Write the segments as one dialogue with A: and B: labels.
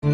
A: Hi,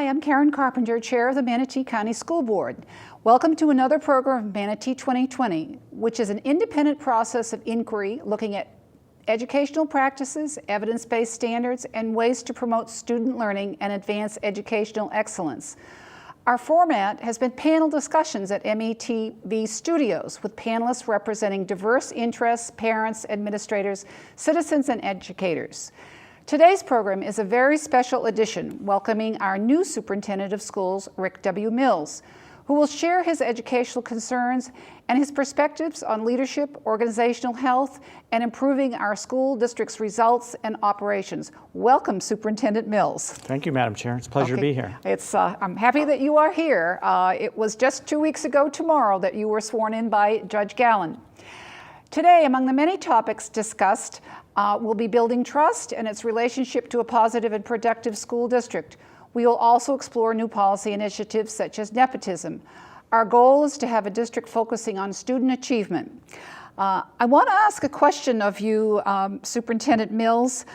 A: I'm Karen Carpenter, Chair of the Manatee County School Board. Welcome to another program of Manatee 2020, which is an independent process of inquiry looking at educational practices, evidence-based standards, and ways to promote student learning and advance educational excellence. Our format has been panel discussions at METV Studios with panelists representing diverse interests, parents, administrators, citizens, and educators. Today's program is a very special edition, welcoming our new Superintendent of Schools, Rick W. Mills, who will share his educational concerns and his perspectives on leadership, organizational health, and improving our school district's results and operations. Welcome, Superintendent Mills.
B: Thank you, Madam Chair. It's a pleasure to be here.
A: I'm happy that you are here. It was just 2 weeks ago tomorrow that you were sworn in by Judge Gallen. Today, among the many topics discussed, will be building trust and its relationship to a positive and productive school district. We will also explore new policy initiatives such as nepotism. Our goal is to have a district focusing on student achievement. I want to ask a question of you, Superintendent Mills.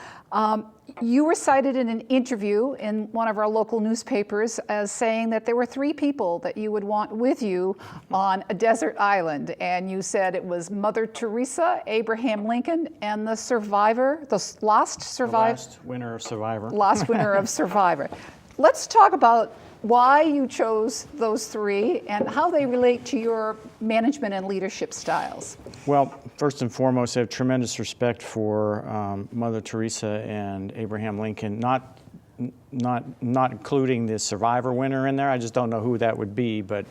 A: You were cited in an interview in one of our local newspapers as saying that there were 3 people that you would want with you on a desert island, and you said it was Mother Teresa, Abraham Lincoln, and the survivor, the last
B: winner of Survivor.
A: Last winner of Survivor. Let's talk about why you chose those 3 and how they relate to your management and leadership styles.
B: Well, first and foremost, I have tremendous respect for Mother Teresa and Abraham Lincoln, not including the Survivor winner in there. I just don't know who that would be, but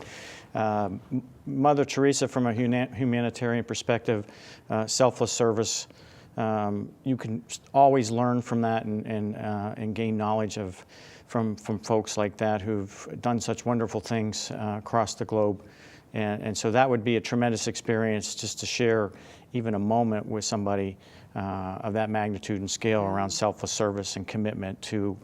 B: Mother Teresa, from a humanitarian perspective, selfless service, you can always learn from that and gain knowledge from folks like that who've done such wonderful things across the globe. And so that would be a tremendous experience just to share even a moment with somebody of that magnitude and scale around selfless service and commitment to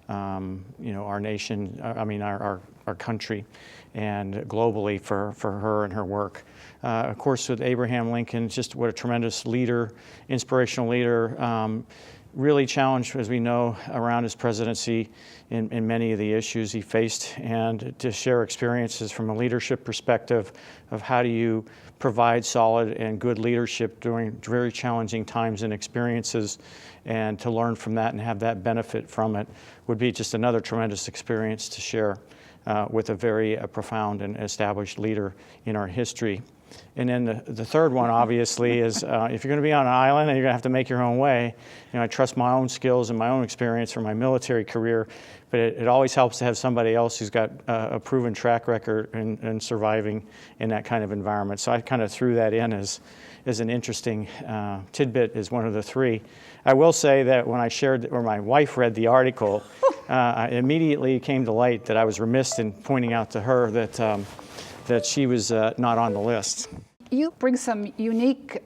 B: our nation, our country, and globally for her and her work. Of course, with Abraham Lincoln, just what a tremendous leader, inspirational leader, really challenged, as we know, around his presidency in many of the issues he faced, and to share experiences from a leadership perspective of how do you provide solid and good leadership during very challenging times and experiences, and to learn from that and have that benefit from it would be just another tremendous experience to share with a very profound and established leader in our history. And then the third one, obviously, is if you're going to be on an island and you're going to have to make your own way, I trust my own skills and my own experience from my military career, but it always helps to have somebody else who's got a proven track record in surviving in that kind of environment. So I kind of threw that in as an interesting tidbit as one of the 3. I will say that when I shared, or my wife read the article, it immediately came to light that I was remiss in pointing out to her that she was not on the list.
A: You bring some unique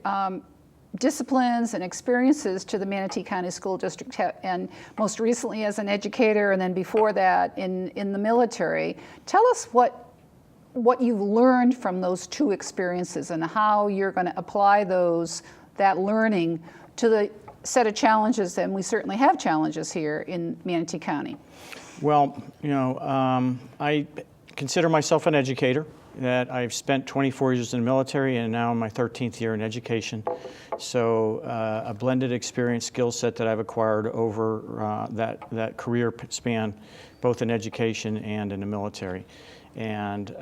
A: disciplines and experiences to the Manatee County School District, and most recently as an educator, and then before that in the military. Tell us what you've learned from those 2 experiences and how you're going to apply that learning to the set of challenges, and we certainly have challenges here in Manatee County.
B: Well, I consider myself an educator. That I've spent 24 years in the military and now in my 13th year in education. So a blended experience skill set that I've acquired over that career span, both in education and in the military. And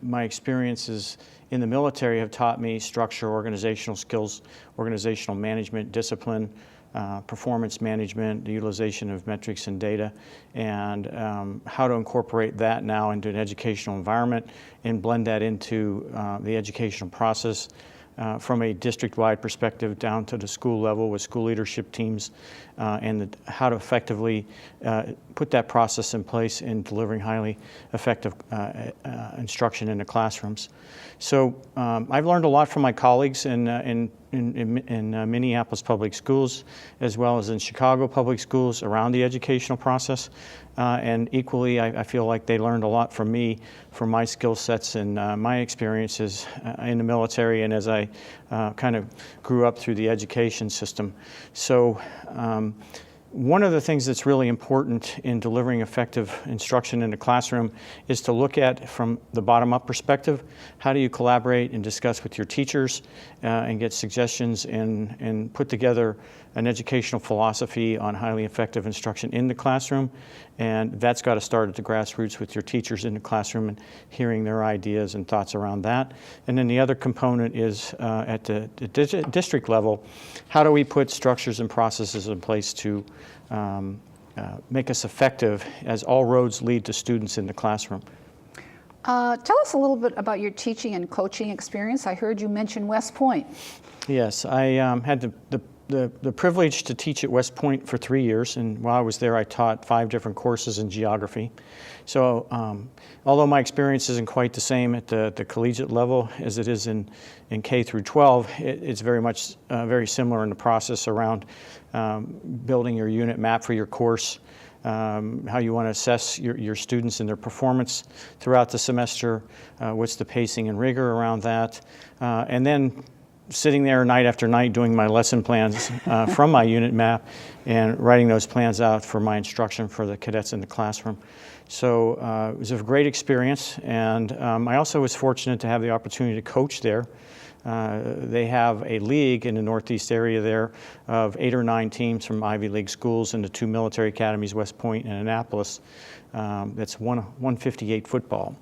B: my experiences in the military have taught me structure, organizational skills, organizational management, discipline, performance management, the utilization of metrics and data, and how to incorporate that now into an educational environment and blend that into the educational process. from a district-wide perspective down to the school level with school leadership teams and how to effectively put that process in place in delivering highly effective instruction in the classrooms. So I've learned a lot from my colleagues in Minneapolis Public Schools, as well as in Chicago Public Schools around the educational process. And equally, I feel like they learned a lot from me, from my skill sets and my experiences in the military and as I kind of grew up through the education system. So one of the things that's really important in delivering effective instruction in the classroom is to look at from the bottom-up perspective. How do you collaborate and discuss with your teachers and get suggestions and put together an educational philosophy on highly effective instruction in the classroom? And that's got to start at the grassroots with your teachers in the classroom and hearing their ideas and thoughts around that. And then the other component is at the district level, how do we put structures and processes in place to make us effective as all roads lead to students in the classroom?
A: Tell us a little bit about your teaching and coaching experience. I heard you mention West Point.
B: Yes, I had the privilege to teach at West Point for 3 years, and while I was there I taught 5 different courses in geography. So although my experience isn't quite the same at the collegiate level as it is in K through 12, it's very much very similar in the process around building your unit map for your course, how you want to assess your students and their performance throughout the semester, what's the pacing and rigor around that, and then sitting there night after night doing my lesson plans from my unit map and writing those plans out for my instruction for the cadets in the classroom. So it was a great experience, and I also was fortunate to have the opportunity to coach there. They have a league in the Northeast area there of 8 or 9 teams from Ivy League schools and the 2 military academies, West Point and Annapolis. That's 158 football.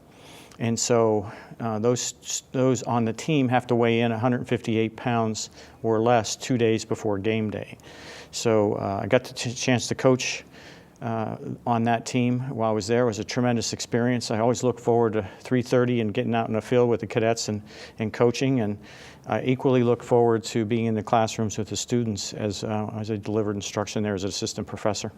B: And so those on the team have to weigh in 158 pounds or less 2 days before game day. So I got the chance to coach on that team while I was there. It was a tremendous experience. I always look forward to 3:30 and getting out in the field with the cadets and coaching, and I equally look forward to being in the classrooms with the students as I delivered instruction there as an assistant professor.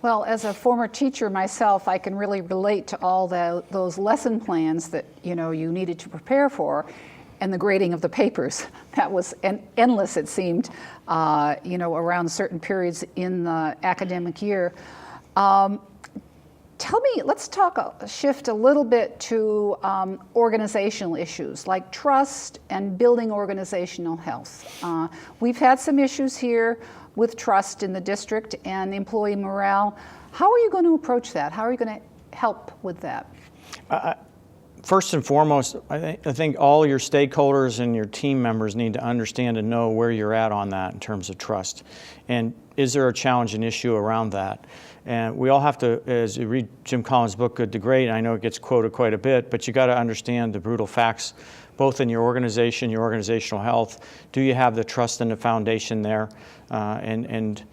A: Well, as a former teacher myself, I can really relate to all those lesson plans that you needed to prepare for, and the grading of the papers. That was endless, it seemed, around certain periods in the academic year. Tell me, let's shift a little bit to organizational issues like trust and building organizational health. We've had some issues here with trust in the district and employee morale. How are you going to approach that? How are you going to help with that?
B: First and foremost, I think all your stakeholders and your team members need to understand and know where you're at on that in terms of trust. And is there a challenge and issue around that? And we all have to, as you read Jim Collins' book, Good to Great, I know it gets quoted quite a bit, but you got to understand the brutal facts, both in your organization, your organizational health. Do you have the trust and the foundation there? And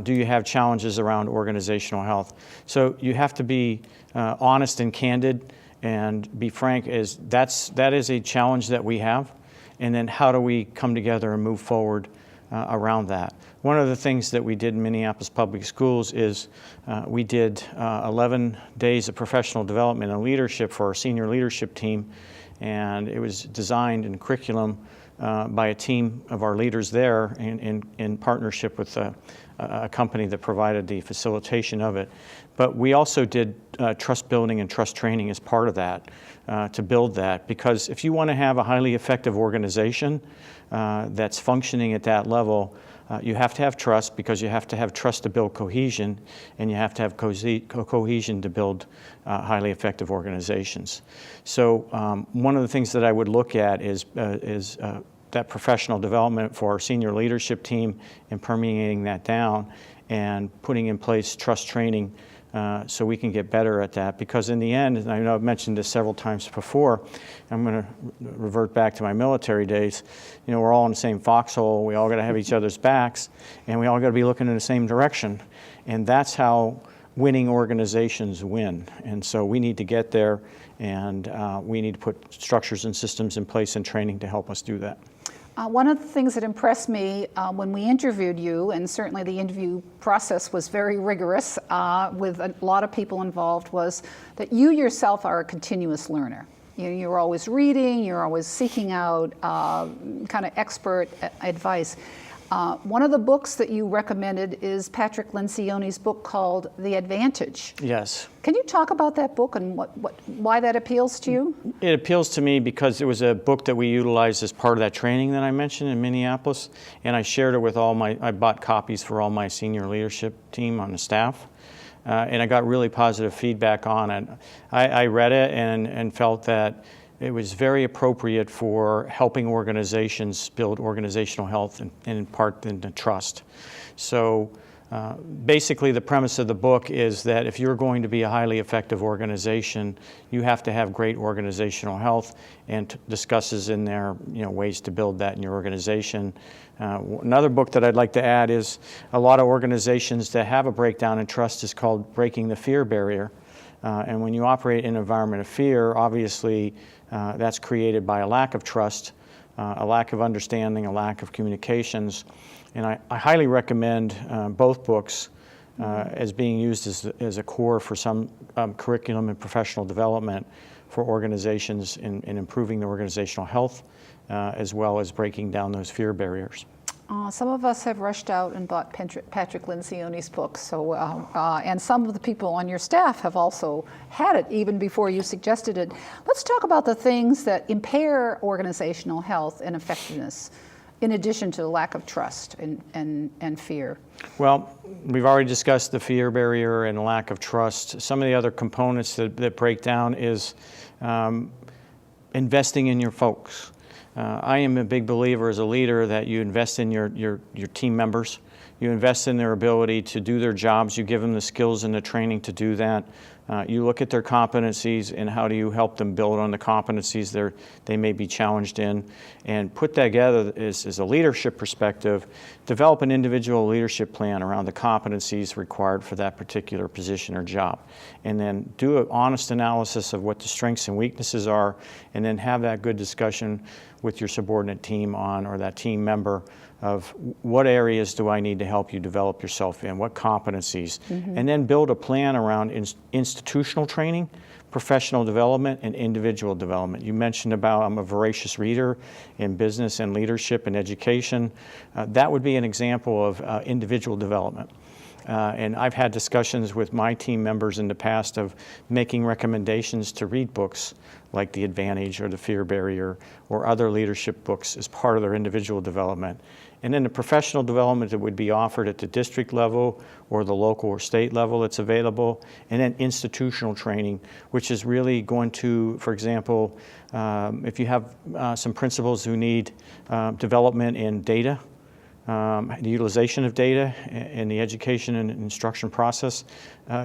B: do you have challenges around organizational health? So you have to be honest and candid and be frank, that is a challenge that we have. And then how do we come together and move forward around that? One of the things that we did in Minneapolis Public Schools is we did 11 days of professional development and leadership for our senior leadership team, and it was designed in curriculum by a team of our leaders there in partnership with a company that provided the facilitation of it. But we also did trust building and trust training as part of that to build that, because if you want to have a highly effective organization that's functioning at that level, you have to have trust, because you have to have trust to build cohesion, and you have to have cohesion to build highly effective organizations. So one of the things that I would look at is that professional development for our senior leadership team and permeating that down and putting in place trust training so we can get better at that. Because in the end, and I know I've mentioned this several times before, I'm going to revert back to my military days, we're all in the same foxhole, we all got to have each other's backs, and we all got to be looking in the same direction. And that's how winning organizations win. And so we need to get there, and we need to put structures and systems in place and training to help us do that.
A: One of the things that impressed me when we interviewed you, and certainly the interview process was very rigorous with a lot of people involved, was that you yourself are a continuous learner. You're always reading, you're always seeking out kind of expert advice. One of the books that you recommended is Patrick Lencioni's book called The Advantage.
B: Yes.
A: Can you talk about that book and why that appeals to you?
B: It appeals to me because it was a book that we utilized as part of that training that I mentioned in Minneapolis, and I shared it with I bought copies for all my senior leadership team on the staff, and I got really positive feedback on it. I read it and felt that it was very appropriate for helping organizations build organizational health and in part into trust. So basically the premise of the book is that if you're going to be a highly effective organization, you have to have great organizational health, and discusses in there ways to build that in your organization. Another book that I'd like to add is a lot of organizations that have a breakdown in trust is called Breaking the Fear Barrier. And when you operate in an environment of fear, obviously that's created by a lack of trust, a lack of understanding, a lack of communications. And I highly recommend both books as being used as a core for some curriculum and professional development for organizations in improving the organizational health, as well as breaking down those fear barriers.
A: Some of us have rushed out and bought Patrick Lencioni's book, so, and some of the people on your staff have also had it even before you suggested it. Let's talk about the things that impair organizational health and effectiveness, in addition to the lack of trust and fear.
B: Well, we've already discussed the fear barrier and lack of trust. Some of the other components that break down is investing in your folks. I am a big believer as a leader that you invest in your team members. You invest in their ability to do their jobs. You give them the skills and the training to do that. You look at their competencies and how do you help them build on the competencies they may be challenged in, and put that together as a leadership perspective. Develop an individual leadership plan around the competencies required for that particular position or job, and then do an honest analysis of what the strengths and weaknesses are, and then have that good discussion with your subordinate team or that team member of what areas do I need to help you develop yourself in, what competencies, and then build a plan around institutional training, professional development, and individual development. You mentioned about I'm a voracious reader in business and leadership and education. That would be an example of individual development. And I've had discussions with my team members in the past of making recommendations to read books like The Advantage or The Fear Barrier or other leadership books as part of their individual development. And then the professional development that would be offered at the district level or the local or state level that's available. And then institutional training, which is really going to, for example, if you have some principals who need development in data, the utilization of data in the education and instruction process,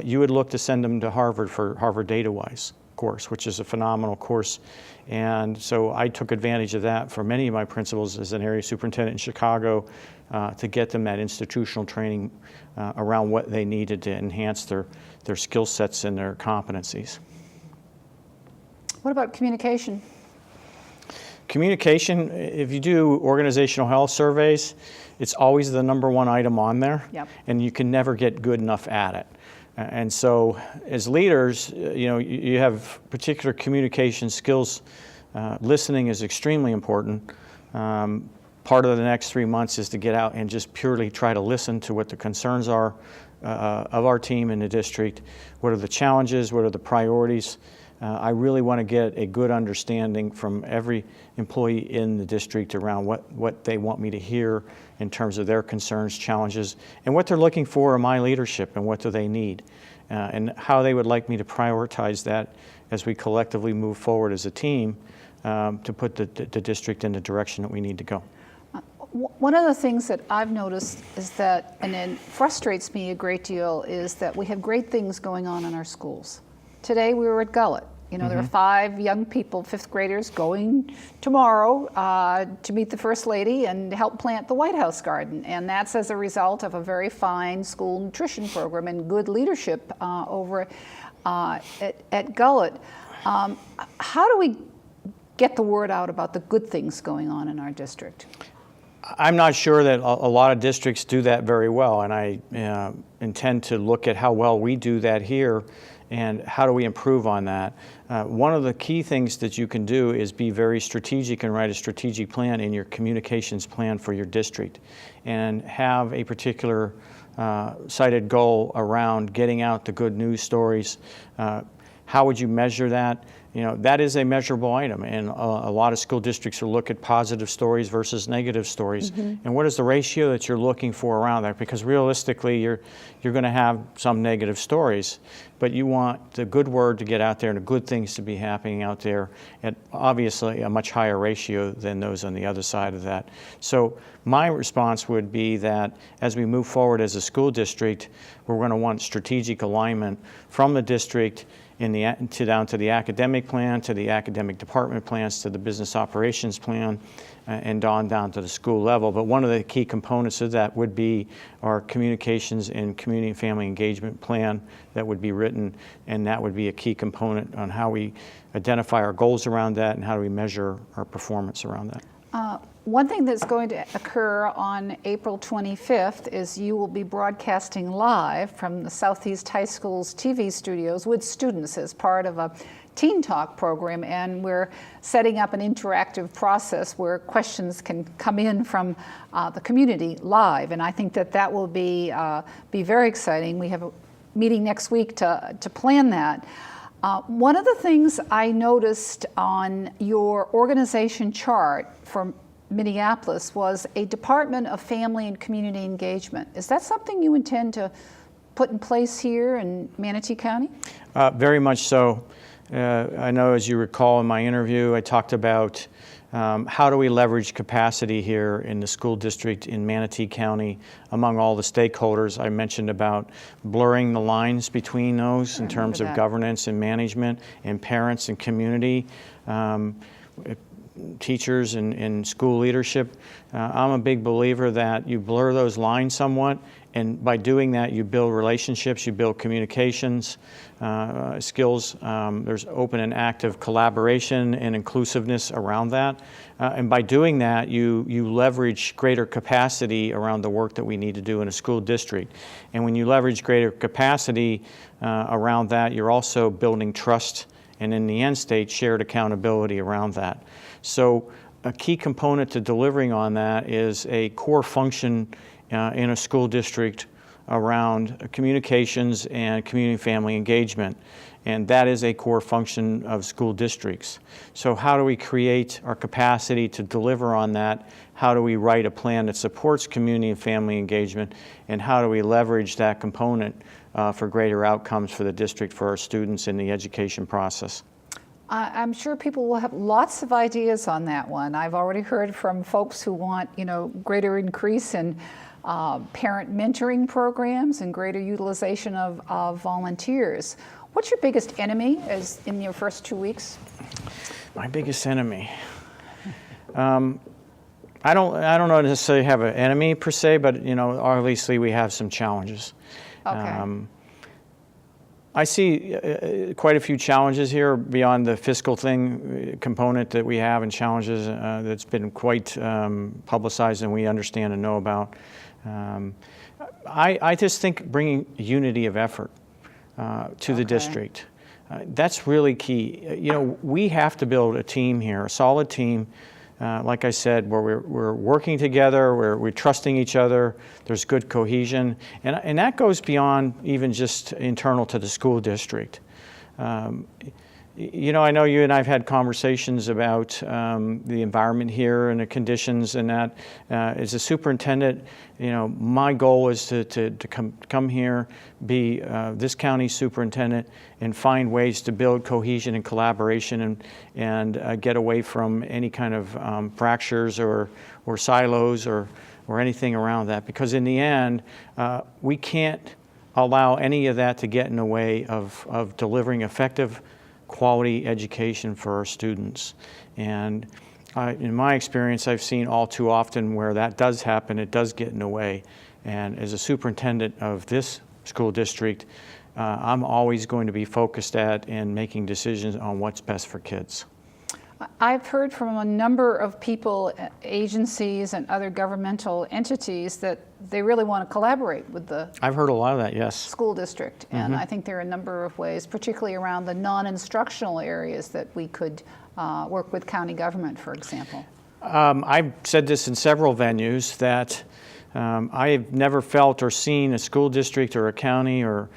B: you would look to send them to Harvard for Harvard DataWise course, which is a phenomenal course. And so I took advantage of that for many of my principals as an area superintendent in Chicago to get them that institutional training around what they needed to enhance their skill sets and their competencies.
A: What about communication?
B: Communication, if you do organizational health surveys, it's always the number one item on there.
A: Yep. And
B: you can never get good enough at it. And so as leaders, you have particular communication skills. Listening is extremely important. Part of the next 3 months is to get out and just purely try to listen to what the concerns are of our team in the district. What are the challenges? What are the priorities? I really want to get a good understanding from every employee in the district around what they want me to hear in terms of their concerns, challenges, and what they're looking for in my leadership and what do they need, and how they would like me to prioritize that as we collectively move forward as a team to put the district in the direction that we need to go.
A: One of the things that I've noticed is that, and it frustrates me a great deal, is that we have great things going on in our schools. Today we were at Gullet. There are 5 young people, 5th graders, going tomorrow to meet the First Lady and help plant the White House garden. And that's as a result of a very fine school nutrition program and good leadership over at Gullet. How do we get the word out about the good things going on in our district?
B: I'm not sure that a lot of districts do that very well, and I intend to look at how well we do that here and how do we improve on that. One of the key things that you can do is be very strategic and write a strategic plan in your communications plan for your district and have a particular cited goal around getting out the good news stories. How would you measure that? You know, that is a measurable item, and a lot of school districts will look at positive stories versus negative stories. And what is the ratio that you're looking for around that? Because realistically, you're going to have some negative stories, but you want the good word to get out there and the good things to be happening out there at obviously a much higher ratio than those on the other side of that. So my response would be that as we move forward as a school district, we're going to want strategic alignment from the district down to the academic plan, to the academic department plans, to the business operations plan, and down to the school level. But one of the key components of that would be our communications and community and family engagement plan that would be written, and that would be a key component on how we identify our goals around that and how do we measure our performance around that.
A: One thing that's going to occur on April 25th is you will be broadcasting live from the Southeast High School's TV studios with students as part of a Teen Talk program, and we're setting up an interactive process where questions can come in from the community live, and I think that will be very exciting. We have a meeting next week to plan that. One of the things I noticed on your organization chart for Minneapolis was a Department of Family and Community Engagement. Is that something you intend to put in place here in Manatee County?
B: Very much so. I know, as you recall in my interview, I talked about how do we leverage capacity here in the school district in Manatee County among all the stakeholders. I mentioned about blurring the lines between those in terms of governance and management and parents and community. Teachers and school leadership. I'm a big believer that you blur those lines somewhat, and by doing that you build relationships, you build communications skills. There's open and active collaboration and inclusiveness around that, and by doing that you leverage greater capacity around the work that we need to do in a school district. And when you leverage greater capacity around that, you're also building trust, and in the end state, shared accountability around that. So a key component to delivering on that is a core function in a school district around communications and community family engagement. And that is a core function of school districts. So how do we create our capacity to deliver on that? How do we write a plan that supports community and family engagement? And how do we leverage that component for greater outcomes for the district, for our students in the education process?
A: I'm sure people will have lots of ideas on that one. I've already heard from folks who want, greater increase in parent mentoring programs and greater utilization of volunteers. What's your biggest enemy as in your first 2 weeks?
B: My biggest enemy. I don't necessarily have an enemy per se, but obviously we have some challenges.
A: Okay.
B: I see quite a few challenges here beyond the fiscal component that we have, and challenges that's been quite publicized and we understand and know about. I just think bringing unity of effort to the district, that's really key. We have to build a team here, a solid team. Like I said, where we're working together, where we're trusting each other, there's good cohesion, and that goes beyond even just internal to the school district. I know you and I have had conversations about the environment here and the conditions and that. As a superintendent, my goal is to come here, be this county superintendent, and find ways to build cohesion and collaboration and get away from any kind of fractures or silos or anything around that. Because in the end, we can't allow any of that to get in the way of delivering effective quality education for our students. And in my experience, I've seen all too often where that does happen, it does get in the way. And as a superintendent of this school district, I'm always going to be focused at and making decisions on what's best for kids.
A: I've heard from a number of people, agencies and other governmental entities that they really want to collaborate with the
B: I've heard a lot of that, yes.
A: school district. And I think there are a number of ways, particularly around the non-instructional areas, that we could work with county government, for example.
B: I've said this in several venues that I've never felt or seen a school district or a county or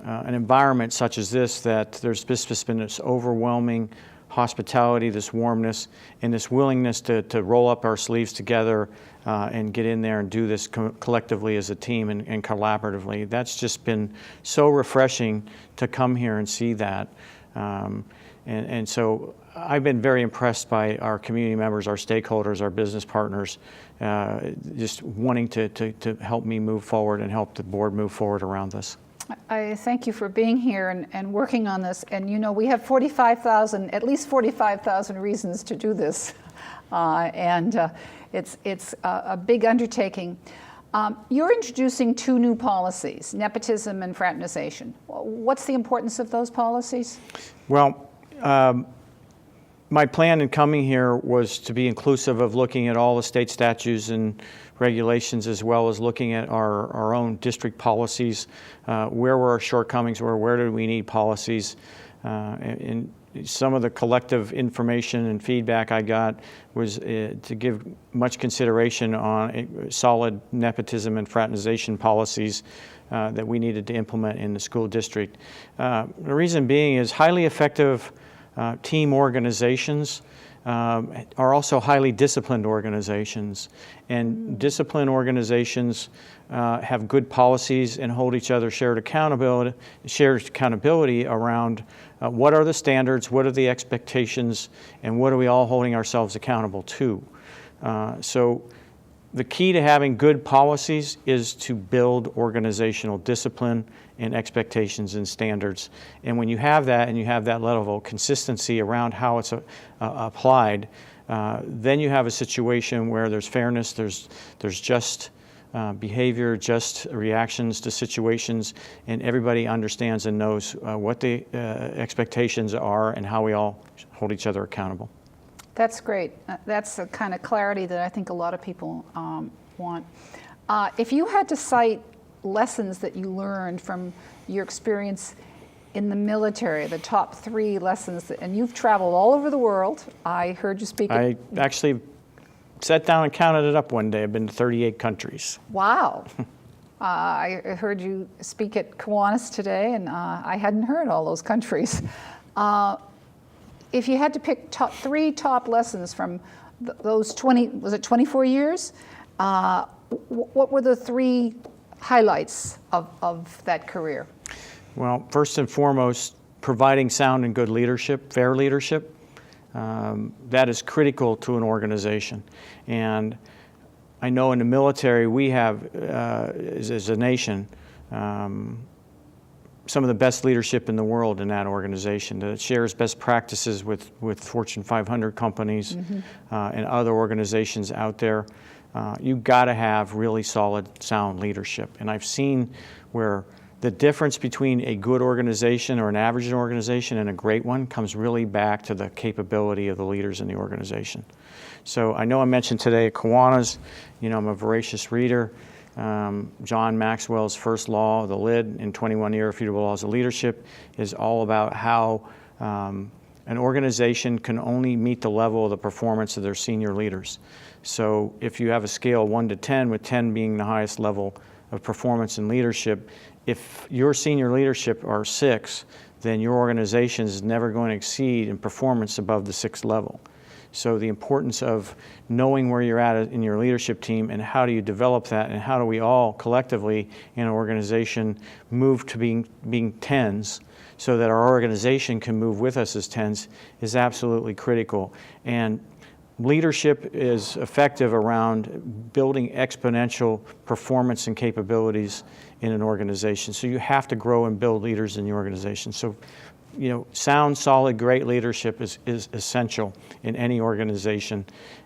B: an environment such as this, that there's just been this overwhelming hospitality, this warmness, and this willingness to roll up our sleeves together and get in there and do this collectively as a team and collaboratively. That's just been so refreshing to come here and see that. And so I've been very impressed by our community members, our stakeholders, our business partners, just wanting to help me move forward and help the board move forward around this.
A: I thank you for being here and working on this. And you know, we have at least 45,000 reasons to do this. It's a big undertaking. You're introducing 2 new policies, nepotism and fraternization. What's the importance of those policies?
B: Well, my plan in coming here was to be inclusive of looking at all the state statutes and regulations, as well as looking at our own district policies, where were our shortcomings, where did we need policies. And some of the collective information and feedback I got was to give much consideration on solid nepotism and fraternization policies that we needed to implement in the school district. The reason being is highly effective team organizations are also highly disciplined organizations. And disciplined organizations have good policies and hold each other shared accountability around what are the standards, what are the expectations, and what are we all holding ourselves accountable to. So the key to having good policies is to build organizational discipline and expectations and standards. And when you have that, and you have that level of consistency around how it's applied, then you have a situation where there's fairness, there's just behavior, just reactions to situations, and everybody understands and knows what the expectations are and how we all hold each other accountable.
A: That's great. That's the kind of clarity that I think a lot of people want. If you had to cite lessons that you learned from your experience in the military, the top 3 lessons, and you've traveled all over the world. I heard you speak.
B: I actually sat down and counted it up one day. I've been to 38 countries.
A: Wow. I heard you speak at Kiwanis today, and I hadn't heard all those countries. If you had to pick 3 top lessons from those 24 years, what were the 3 highlights of that career?
B: Well, first and foremost, providing sound and good leadership, fair leadership. That is critical to an organization. And I know in the military we have, as a nation, some of the best leadership in the world in that organization that shares best practices with Fortune 500 companies and other organizations out there. You've got to have really solid, sound leadership. And I've seen where the difference between a good organization or an average organization and a great one comes really back to the capability of the leaders in the organization. So I know I mentioned today at Kiwanis, I'm a voracious reader. John Maxwell's first law, the lid in 21 Irrefutable Laws of Leadership, is all about how an organization can only meet the level of the performance of their senior leaders. So if you have a scale 1 to 10, with 10 being the highest level of performance and leadership, if your senior leadership are 6, then your organization is never going to exceed in performance above the 6th level. So the importance of knowing where you're at in your leadership team and how do you develop that, and how do we all collectively in an organization move to being 10s so that our organization can move with us as 10s is absolutely critical. And leadership is effective around building exponential performance and capabilities in an organization. So you have to grow and build leaders in the organization. So, sound, solid, great leadership is essential in any organization.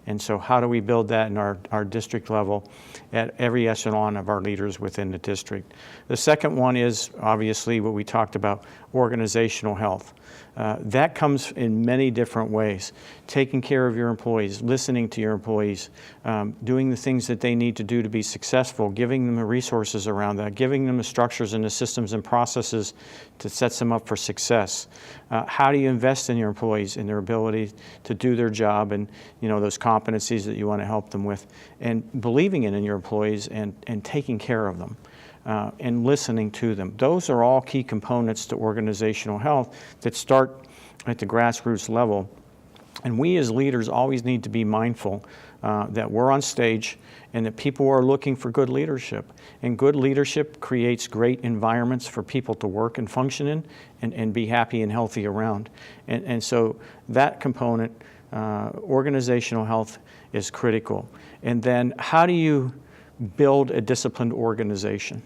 B: And so how do we build that in our district level at every echelon of our leaders within the district? The second one is obviously what we talked about, organizational health. That comes in many different ways. Taking care of your employees, listening to your employees, doing the things that they need to do to be successful, giving them the resources around that, giving them the structures and the systems and processes to set them up for success. How do you invest in your employees, in their ability to do their job and those competencies that you want to help them with, and believing in your employees and taking care of them. And listening to them. Those are all key components to organizational health that start at the grassroots level. And we as leaders always need to be mindful that we're on stage and that people are looking for good leadership. And good leadership creates great environments for people to work and function in and be happy and healthy around. And so that component, organizational health, is critical. And then how do you build a disciplined organization?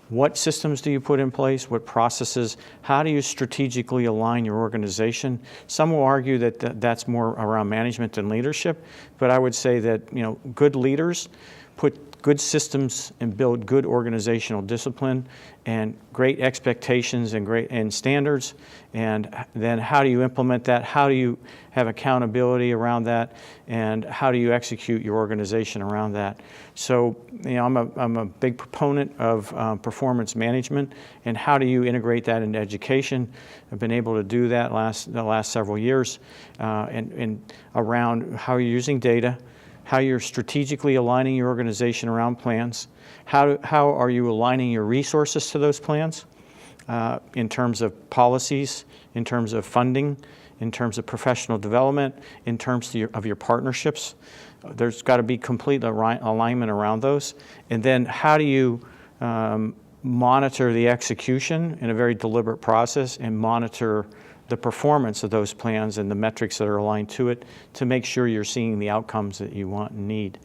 B: What systems do you put in place? What processes? How do you strategically align your organization? Some will argue that that's more around management than leadership, but I would say that good leaders put good systems and build good organizational discipline and great expectations and standards. And then how do you implement that? How do you have accountability around that? And how do you execute your organization around that? So, I'm a big proponent of performance management, and how do you integrate that into education? I've been able to do that the last several years, and around how you're using data, how you're strategically aligning your organization around plans, how are you aligning your resources to those plans in terms of policies, in terms of funding, in terms of professional development, in terms of your partnerships. There's got to be complete alignment around those. And then how do you monitor the execution in a very deliberate process and monitor the performance of those plans and the metrics that are aligned to it to make sure you're seeing the outcomes that you want and need.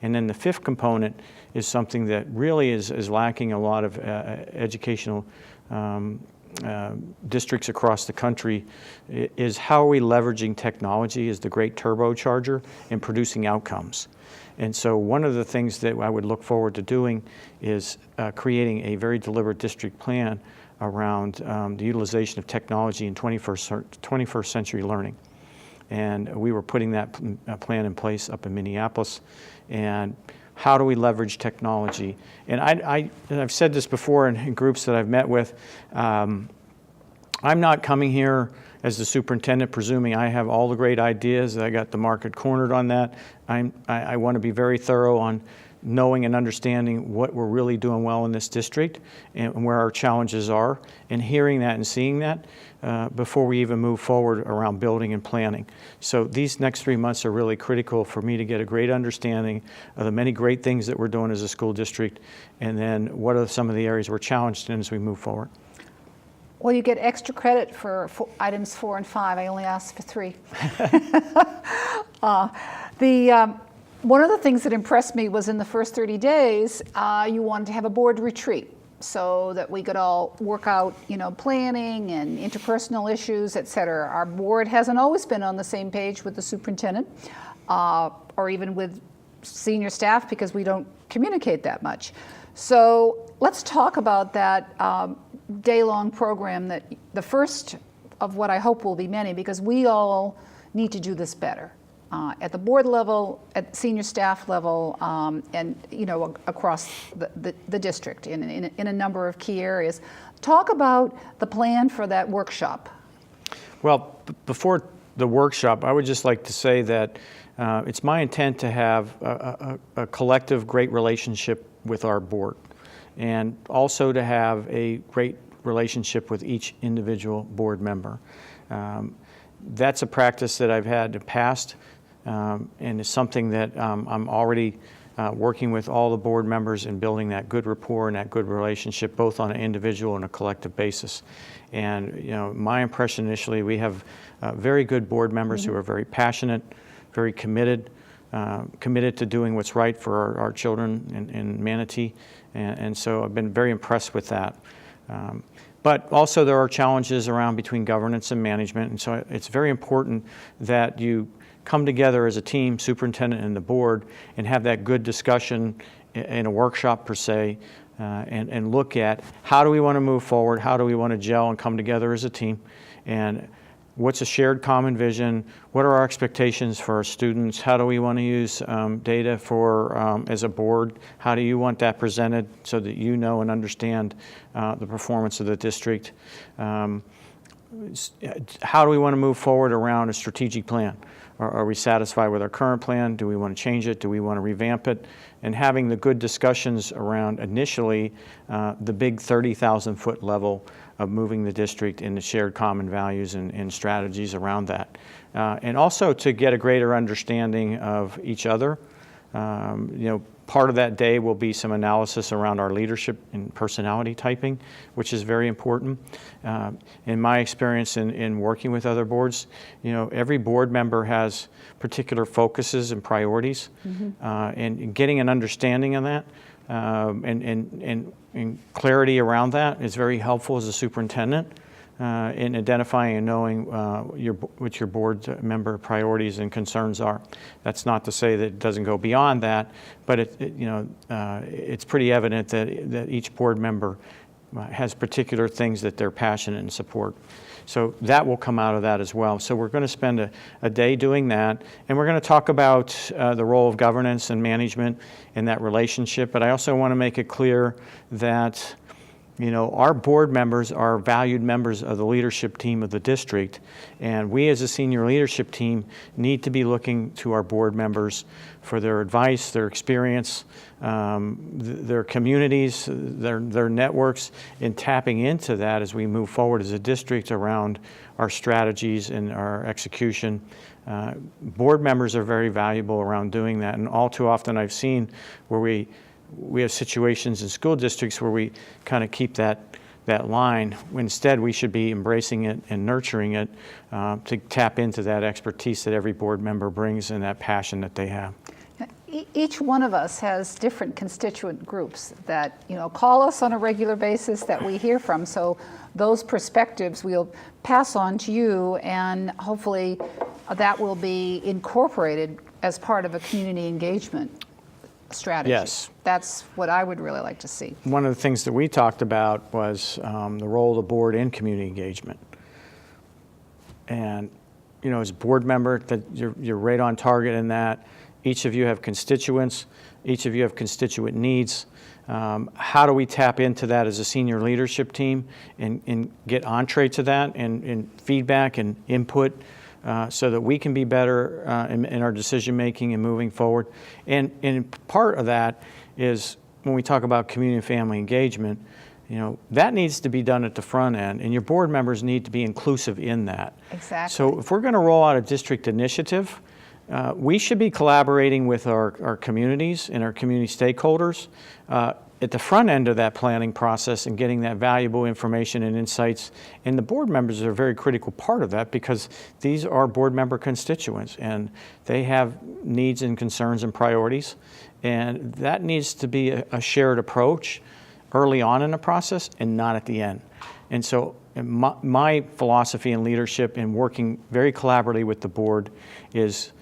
B: And then the fifth component is something that really is lacking a lot of educational districts across the country, is how are we leveraging technology as the great turbocharger in producing outcomes. And so one of the things that I would look forward to doing is creating a very deliberate district plan around the utilization of technology in 21st century learning. And we were putting that plan in place up in Minneapolis. And how do we leverage technology? And I've said this before in groups that I've met with. I'm not coming here as the superintendent presuming I have all the great ideas, that I got the market cornered on that. I want to be very thorough on knowing and understanding what we're really doing well in this district and where our challenges are, and hearing that and seeing that before we even move forward around building and planning. So these next 3 months are really critical for me to get a great understanding of the many great things that we're doing as a school district, and then what are some of the areas we're challenged in as we move forward.
A: Well, you get extra credit for items 4 and 5. I only asked for 3. One of the things that impressed me was in the first 30 days, you wanted to have a board retreat so that we could all work out, planning and interpersonal issues, et cetera. Our board hasn't always been on the same page with the superintendent or even with senior staff because we don't communicate that much. So let's talk about that day-long program, that the first of what I hope will be many, because we all need to do this better. At the board level, at senior staff level, and across the district in a number of key areas. Talk about the plan for that workshop.
B: Well, before the workshop, I would just like to say that it's my intent to have a collective great relationship with our board, and also to have a great relationship with each individual board member. That's a practice that I've had in the past. And it's something that I'm already working with all the board members in building that good rapport and that good relationship, both on an individual and a collective basis. And my impression initially, we have very good board members who are very passionate, very committed to doing what's right for our children in Manatee. And so I've been very impressed with that. But also there are challenges around between governance and management. And so it's very important that you come together as a team, superintendent and the board, and have that good discussion in a workshop per se and look at how do we want to move forward, how do we want to gel and come together as a team, and what's a shared common vision, what are our expectations for our students, how do we want to use data for as a board, how do you want that presented so that you know and understand the performance of the district. How do we want to move forward around a strategic plan? Are we satisfied with our current plan? Do we want to change it? Do we want to revamp it? And having the good discussions around initially the big 30,000-foot level of moving the district into shared common values and strategies around that. And also to get a greater understanding of each other. Part of that day will be some analysis around our leadership and personality typing, which is very important. In my experience in working with other boards, every board member has particular focuses and priorities, and getting an understanding of that and clarity around that is very helpful as a superintendent. In identifying and knowing what your board member priorities and concerns are. That's not to say that it doesn't go beyond that, but it's pretty evident that each board member has particular things that they're passionate and support. So that will come out of that as well. So we're going to spend a day doing that, and we're going to talk about the role of governance and management in that relationship. But I also want to make it clear that our board members are valued members of the leadership team of the district, and we as a senior leadership team need to be looking to our board members for their advice, their experience, their communities, their networks, and tapping into that as we move forward as a district around our strategies and our execution. Board members are very valuable around doing that, and all too often I've seen where we have situations in school districts where we kind of keep that line. Instead, we should be embracing it and nurturing it to tap into that expertise that every board member brings and that passion that they have.
A: Each one of us has different constituent groups that call us on a regular basis that we hear from. So those perspectives we'll pass on to you, and hopefully that will be incorporated as part of a community engagement strategy.
B: Yes.
A: That's what I would really like to see.
B: One of the things that we talked about was the role of the board in community engagement. And, as a board member, that you're right on target in that. Each of you have constituents. Each of you have constituent needs. How do we tap into that as a senior leadership team and get entree to that and feedback and input so that we can be better in our decision making and moving forward. And part of that is when we talk about community and family engagement, that needs to be done at the front end, and your board members need to be inclusive in that.
A: Exactly.
B: So if we're going to roll out a district initiative, we should be collaborating with our communities and our community stakeholders at the front end of that planning process and getting that valuable information and insights. And the board members are a very critical part of that because these are board member constituents and they have needs and concerns and priorities. And that needs to be a shared approach early on in the process and not at the end. And so my philosophy in leadership and working very collaboratively with the board is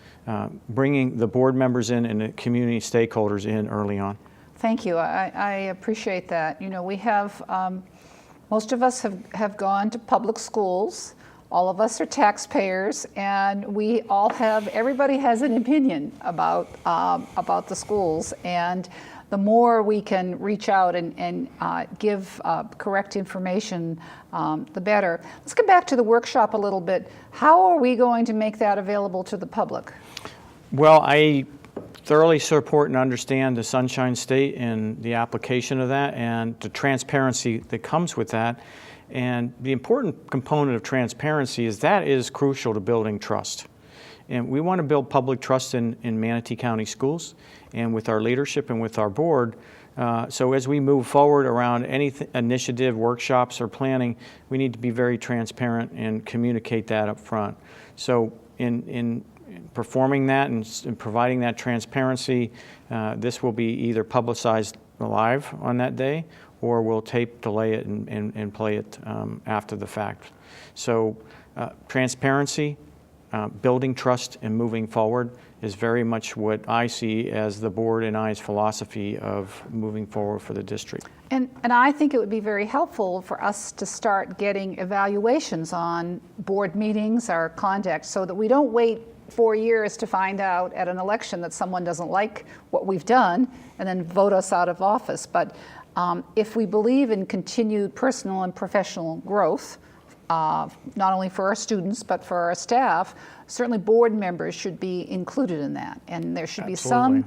B: bringing the board members in and the community stakeholders in early on.
A: Thank you. I appreciate that. We have, most of us have gone to public schools. All of us are taxpayers, and we all everybody has an opinion about the schools. And the more we can reach out and give correct information, the better. Let's get back to the workshop a little bit. How are we going to make that available to the public?
B: Well, I thoroughly support and understand the Sunshine State and the application of that and the transparency that comes with that. And the important component of transparency is crucial to building trust. And we want to build public trust in Manatee County schools and with our leadership and with our board. So as we move forward around any initiative, workshops, or planning, we need to be very transparent and communicate that up front. So in performing that and providing that transparency, this will be either publicized live on that day or we'll tape delay it and play it after the fact. So transparency, building trust and moving forward is very much what I see as the board and I's philosophy of moving forward for the district.
A: And I think it would be very helpful for us to start getting evaluations on board meetings, our conduct, so that we don't wait 4 years to find out at an election that someone doesn't like what we've done and then vote us out of office. But if we believe in continued personal and professional growth, not only for our students but for our staff, certainly board members should be included in that. And there should be some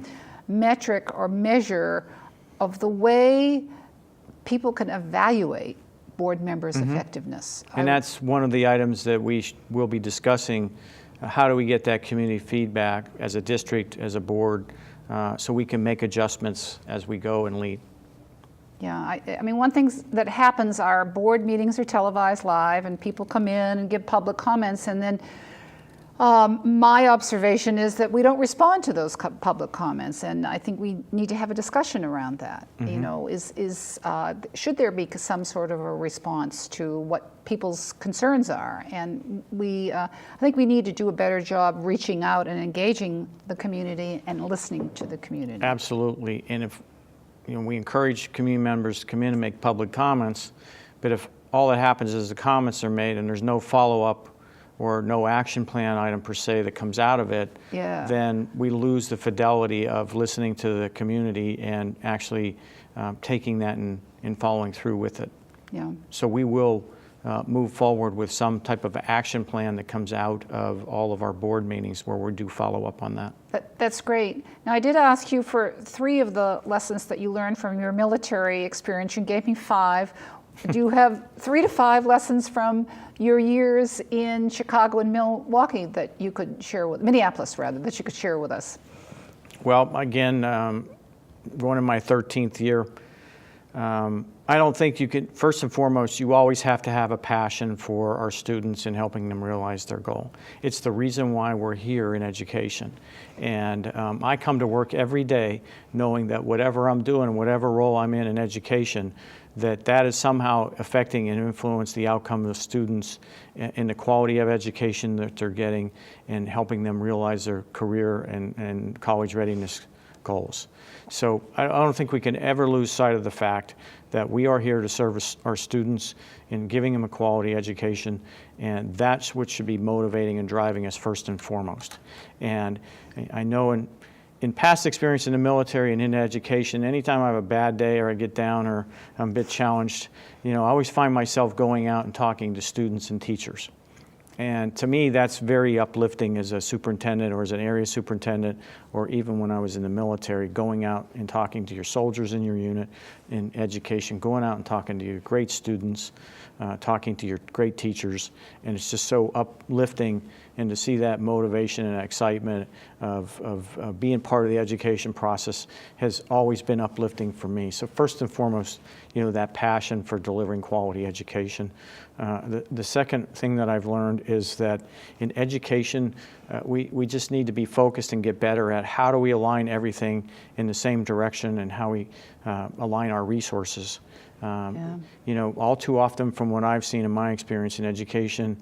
A: metric or measure of the way people can evaluate board members' effectiveness.
B: And that's one of the items that we will be discussing. How do we get that community feedback as a district, as a board, so we can make adjustments as we go and lead?
A: Yeah, I mean, one thing that happens, our board meetings are televised live and people come in and give public comments, and then my observation is that we don't respond to those public comments, and I think we need to have a discussion around that. You know, should there be some sort of a response to what people's concerns are? And I think we need to do a better job reaching out and engaging the community and listening to the community.
B: Absolutely, and if we encourage community members to come in and make public comments, but if all that happens is the comments are made and there's no follow-up or no action plan item per se that comes out of it, then we lose the fidelity of listening to the community and actually taking that and following through with it.
A: Yeah.
B: So we will move forward with some type of action plan that comes out of all of our board meetings where we do follow up on that.
A: That's great. Now, I did ask you for 3 of the lessons that you learned from your military experience. You gave me 5. Do you have 3 to 5 lessons from your years in Chicago and Milwaukee that you could share with, Minneapolis rather, that you could share with us?
B: Well, again, going in my 13th year, I don't think you could, first and foremost, you always have to have a passion for our students and helping them realize their goal. It's the reason why we're here in education. And I come to work every day knowing that whatever I'm doing, whatever role I'm in education, that is somehow affecting and influence the outcome of students and the quality of education that they're getting and helping them realize their career and college readiness goals. So I don't think we can ever lose sight of the fact that we are here to service our students in giving them a quality education, and that's what should be motivating and driving us first and foremost. And I know in past experience in the military and in education, anytime I have a bad day or I get down or I'm a bit challenged, I always find myself going out and talking to students and teachers. And to me, that's very uplifting as a superintendent or as an area superintendent, or even when I was in the military, going out and talking to your soldiers in your unit in education, going out and talking to your great students, talking to your great teachers. And it's just so uplifting, and to see that motivation and excitement of being part of the education process has always been uplifting for me. So first and foremost, that passion for delivering quality education. The second thing that I've learned is that in education, we just need to be focused and get better at how do we align everything in the same direction and how we align our resources. All too often from what I've seen in my experience in education,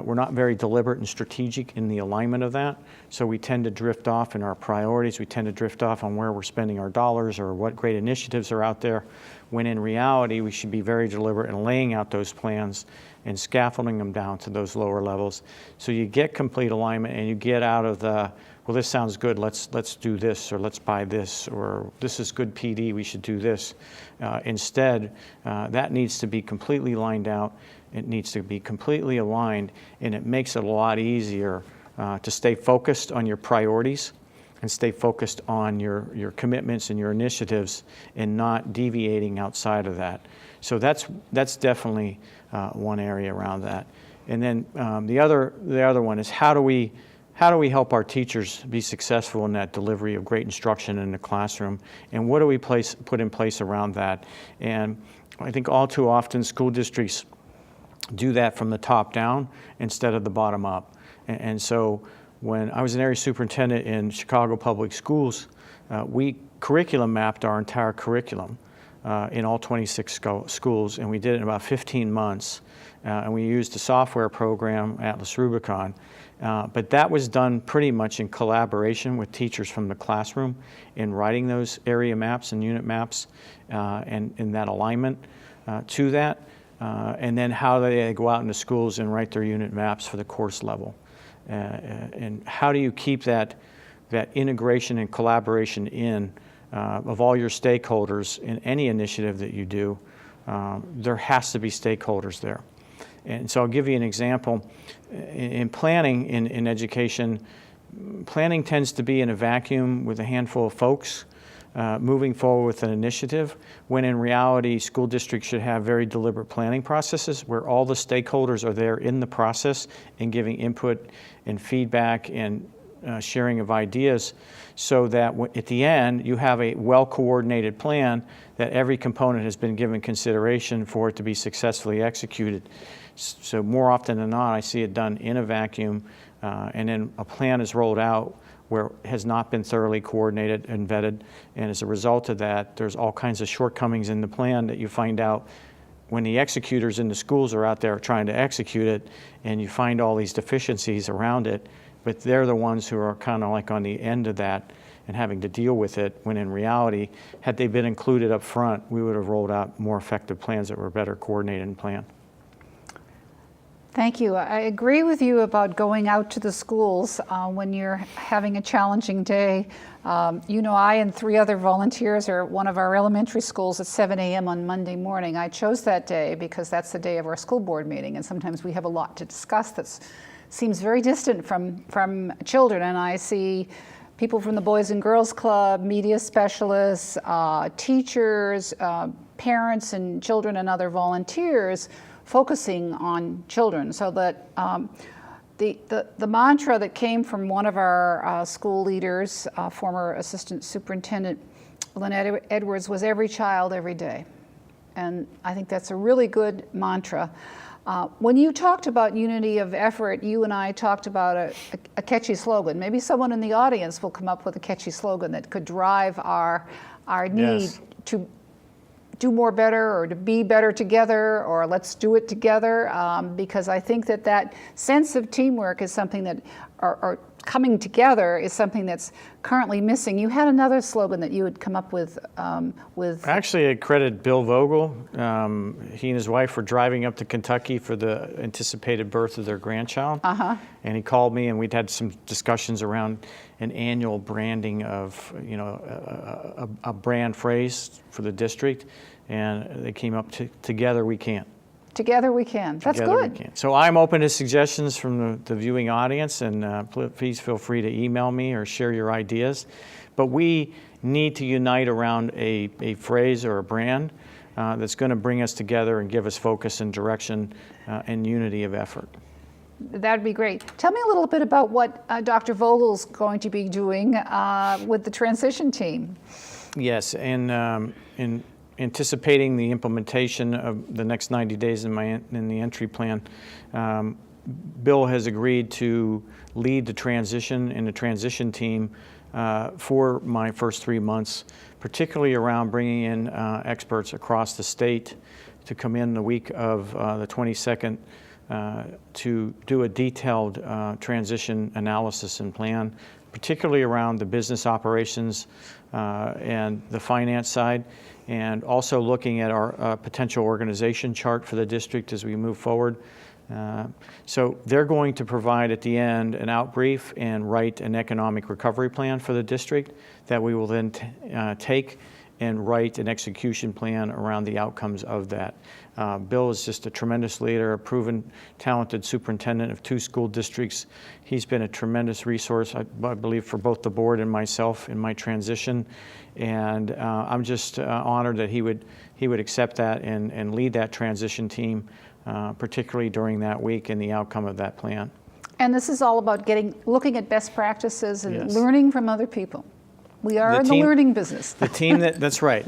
B: we're not very deliberate and strategic in the alignment of that. So we tend to drift off in our priorities. We tend to drift off on where we're spending our dollars or what great initiatives are out there, when in reality we should be very deliberate in laying out those plans and scaffolding them down to those lower levels. So you get complete alignment and you get out of the, well, this sounds good, let's do this, or let's buy this, or this is good PD, we should do this. Instead, that needs to be completely lined out. It needs to be completely aligned, and it makes it a lot easier to stay focused on your priorities and stay focused on your commitments and your initiatives and not deviating outside of that. So that's definitely one area around that. And then the other one is how do we help our teachers be successful in that delivery of great instruction in the classroom, and what do we put in place around that? And I think all too often school districts do that from the top down instead of the bottom up. And so when I was an area superintendent in Chicago Public Schools, we curriculum mapped our entire curriculum in all 26 schools, and we did it in about 15 months. And we used a software program, Atlas Rubicon. But that was done pretty much in collaboration with teachers from the classroom in writing those area maps and unit maps and in that alignment to that. And then how they go out into schools and write their unit maps for the course level. And how do you keep that integration and collaboration in of all your stakeholders in any initiative that you do? There has to be stakeholders there. And so I'll give you an example. In planning in education, planning tends to be in a vacuum with a handful of folks moving forward with an initiative, when in reality, school districts should have very deliberate planning processes where all the stakeholders are there in the process and giving input and feedback and sharing of ideas, so that at the end, you have a well-coordinated plan that every component has been given consideration for it to be successfully executed. So more often than not, I see it done in a vacuum, and then a plan is rolled out where it has not been thoroughly coordinated and vetted. And as a result of that, there's all kinds of shortcomings in the plan that you find out when the executors in the schools are out there trying to execute it, and you find all these deficiencies around it, but they're the ones who are kind of like on the end of that and having to deal with it, when in reality, had they been included up front, we would have rolled out more effective plans that were better coordinated and planned.
A: Thank you. I agree with you about going out to the schools when you're having a challenging day. I and 3 other volunteers are at one of our elementary schools at 7 a.m. on Monday morning. I chose that day because that's the day of our school board meeting, and sometimes we have a lot to discuss that seems very distant from children. And I see people from the Boys and Girls Club, media specialists, teachers, parents and children and other volunteers focusing on children, so that the mantra that came from one of our school leaders, former Assistant Superintendent Lynette Edwards, was every child, every day. And I think that's a really good mantra. When you talked about unity of effort, you and I talked about a catchy slogan. Maybe someone in the audience will come up with a catchy slogan that could drive our need
B: Yes.
A: to do more better, or to be better together, or let's do it together, because I think that sense of teamwork is something that, or coming together is something that's currently missing. You had another slogan that you had come up with.
B: Actually, I credit Bill Vogel. He and his wife were driving up to Kentucky for the anticipated birth of their grandchild. And he called me, and we'd had some discussions around an annual branding of, a brand phrase for the district. And they came up to Together We Can.
A: Together we can. That's
B: Together
A: good.
B: We can. So I'm open to suggestions from the viewing audience, and please feel free to email me or share your ideas. But we need to unite around a phrase or a brand that's going to bring us together and give us focus and direction and unity of effort.
A: That'd be great. Tell me a little bit about what Dr. Vogel's going to be doing with the transition team.
B: Yes, and in anticipating the implementation of the next 90 days in the entry plan, Bill has agreed to lead the transition and the transition team for my first 3 months, particularly around bringing in experts across the state to come in the week of the 22nd to do a detailed transition analysis and plan, particularly around the business operations and the finance side, and also looking at our potential organization chart for the district as we move forward. So they're going to provide at the end an outbrief and write an economic recovery plan for the district that we will then take and write an execution plan around the outcomes of that. Bill is just a tremendous leader, a proven, talented superintendent of 2 school districts. He's been a tremendous resource, I believe, for both the board and myself in my transition. And I'm just honored that he would accept that and lead that transition team, particularly during that week and the outcome of that plan.
A: And this is all about looking at best practices and
B: Yes.
A: learning from other people. We are in the learning business.
B: The team, that's right.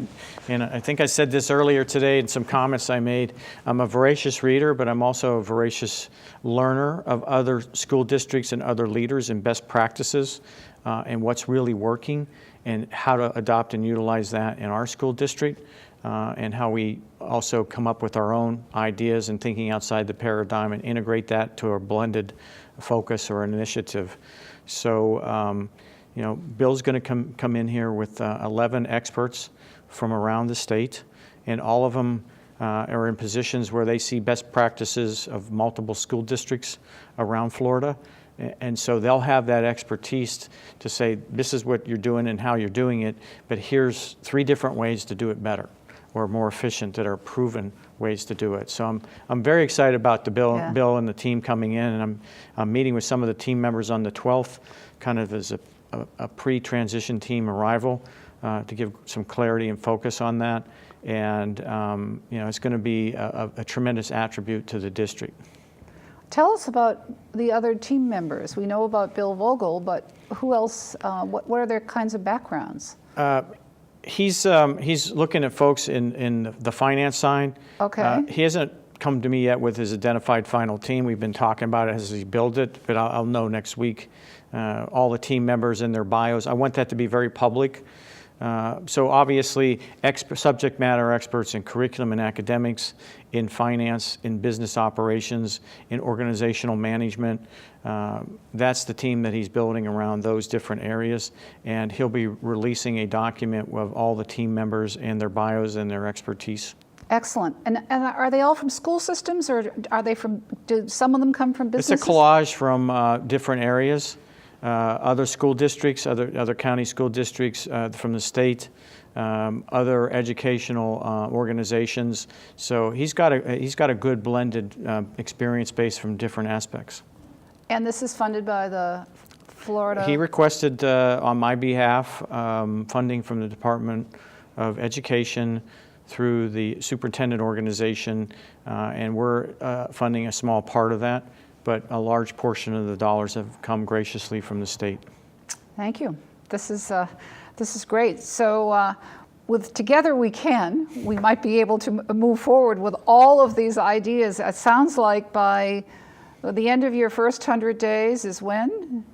B: And I think I said this earlier today in some comments I made. I'm a voracious reader, but I'm also a voracious learner of other school districts and other leaders and best practices and what's really working and how to adopt and utilize that in our school district. and how we also come up with our own ideas and thinking outside the paradigm and integrate that to a blended focus or an initiative. So, you know, Bill's going to come in here with 11 experts from around the state, and all of them are in positions where they see best practices of multiple school districts around Florida. And so they'll have that expertise to say, this is what you're doing and how you're doing it, but here's 3 different ways to do it better or more efficient that are proven ways to do it. So I'm very excited about the Bill and the team coming in, and I'm meeting with some of the team members on the 12th, kind of as a pre-transition team arrival to give some clarity and focus on that. And you know, it's going to be a tremendous attribute to the district.
A: Tell us about the other team members. We know about Bill Vogel, but who else? What are their kinds of backgrounds?
B: He's looking at folks in the finance side.
A: Okay.
B: He hasn't come to me yet with his identified final team. We've been talking about it as he builds it, but I'll know next week. All the team members and their bios. I want that to be very public. So obviously, subject matter experts in curriculum and academics, in finance, in business operations, in organizational management. That's the team that he's building around those different areas. And he'll be releasing a document of all the team members and their bios and their expertise.
A: Excellent. And are they all from school systems, or are they do some of them come from businesses?
B: It's a collage from different areas. Other school districts, other county school districts from the state, other educational organizations. So he's got a good blended experience base from different aspects.
A: And this is funded by the Florida?
B: He requested on my behalf funding from the Department of Education through the Superintendent organization, and we're funding a small part of that. But a large portion of the dollars have come graciously from the state.
A: Thank you. This is great. So with Together We Can, we might be able to move forward with all of these ideas. It sounds like by the end of your first 100 days is when?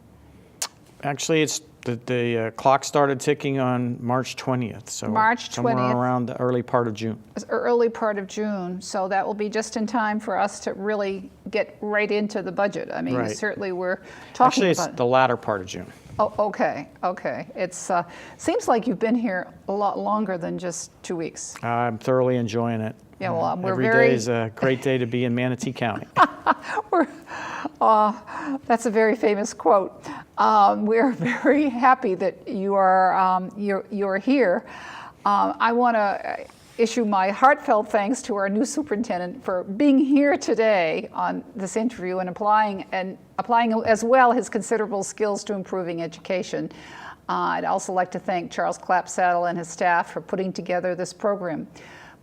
B: Actually, it's the clock started ticking on March 20th. So
A: March 20th.
B: Somewhere around the early part of June.
A: Early part of June. So that will be just in time for us to really get right into the budget. I mean,
B: Right.
A: certainly we're talking
B: Actually,
A: about
B: it's the latter part of June.
A: Oh, okay. It's seems like you've been here a lot longer than just 2 weeks.
B: I'm thoroughly enjoying it.
A: Yeah, well, we're
B: Every
A: very.
B: day is a great day to be in Manatee County.
A: That's a very famous quote. We're very happy that you are you're here. I want to issue my heartfelt thanks to our new superintendent for being here today on this interview and applying as well his considerable skills to improving education. I'd also like to thank Charles Clapsaddle and his staff for putting together this program.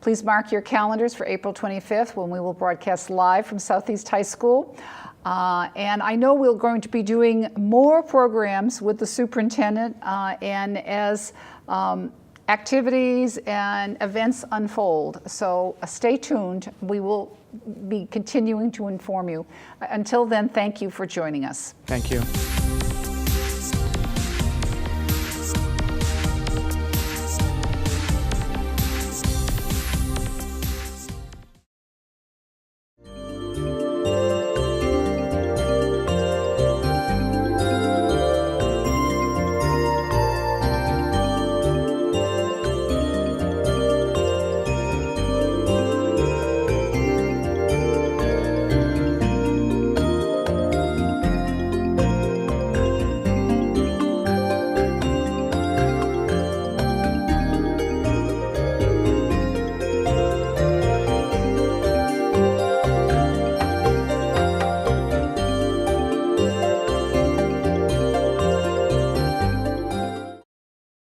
A: Please mark your calendars for April 25th when we will broadcast live from Southeast High School. And I know we're going to be doing more programs with the superintendent, and as activities and events unfold. So stay tuned. We will be continuing to inform you. Until then, thank you for joining us.
B: Thank you.